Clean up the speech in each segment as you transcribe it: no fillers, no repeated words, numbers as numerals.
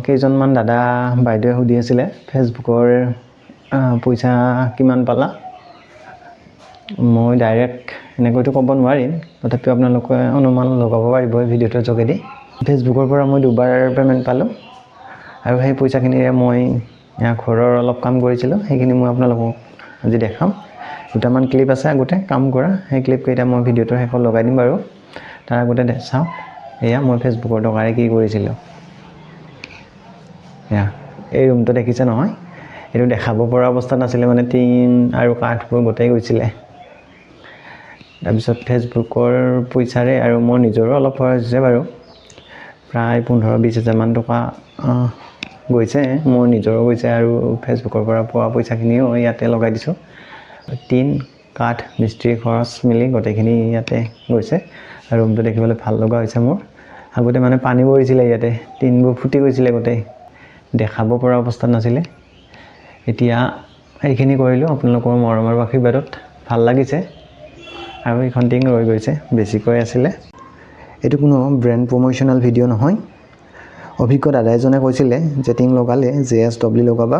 কেইজনমান দাদা বাইদেৱে সুধি আছিলে ফেচবুকৰ পইচা কিমান পালা। মই ডাইৰেক্ট এনেকৈতো ক'ব নোৱাৰিম, তথাপিও আপোনালোকে অনুমান লগাব পাৰিব এই ভিডিঅ'টোৰ যোগেদি। ফেচবুকৰ পৰা মই 2বাৰ পে'মেণ্ট পালোঁ আৰু সেই পইচাখিনিৰে মই ঘৰৰ অলপ কাম কৰিছিলোঁ, সেইখিনি মই আপোনালোকক আজি দেখাম। 2টামান ক্লিপ আছে আগতে কাম কৰা, সেই ক্লিপকেইটা মই ভিডিঅ'টোৰ শেষত লগাই দিম বাৰু। তাৰ আগতে চাওক, এয়া মই ফেচবুকৰ টকাৰে কি কৰিছিলোঁ। এয়া এই ৰুমটো দেখিছে নহয়, এইটো দেখাব পৰা অৱস্থাত নাছিলে, মানে টিন আৰু কাঠবোৰ গোটেই গৈছিলে। তাৰপিছত ফেচবুকৰ পইচাৰে আৰু মোৰ নিজৰো অলপ খৰচ হৈছে বাৰু, প্ৰায় 15-20 হাজাৰমান টকা গৈছে, মোৰ নিজৰো গৈছে আৰু ফেচবুকৰ পৰা পোৱা পইচাখিনিও ইয়াতে লগাই দিছোঁ। টিন কাঠ মিস্ত্ৰী খৰচ মিলি গোটেইখিনি ইয়াতে গৈছে। আৰু ৰুমটো দেখিবলৈ ভাল লগা হৈছে মোৰ। আগতে মানে পানী পৰিছিলে ইয়াতে, টিনবোৰ ফুটি গৈছিলে গোটেই, দেখাব পৰা অৱস্থাত নাছিলে। এতিয়া এইখিনি কৰিলোঁ আপোনালোকৰ মৰম আৰু আশীৰ্বাদত, ভাল লাগিছে। আৰু এইখন টিং ৰৈ গৈছে, বেছিকৈ আছিলে। এইটো কোনো ব্ৰেণ্ড প্ৰমোশ্যনেল ভিডিঅ' নহয়। অভিজ্ঞ দাদা এজনে কৈছিলে যে টিং লগালে JSW লগাবা,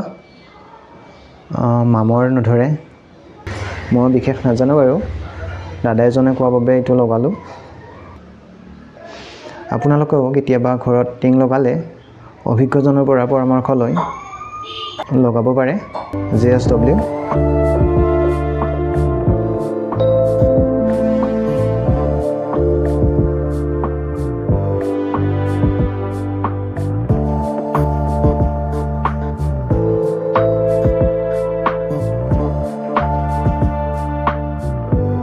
মামৰ নধৰে। মই বিশেষ নাজানো বাৰু, দাদা এজনে কোৱা বাবে এইটো লগালোঁ। আপোনালোকেও কেতিয়াবা ঘৰত টিং লগালে অভিজ্ঞজনৰ পৰা পৰামৰ্শ লৈ লগাব পাৰে JSW।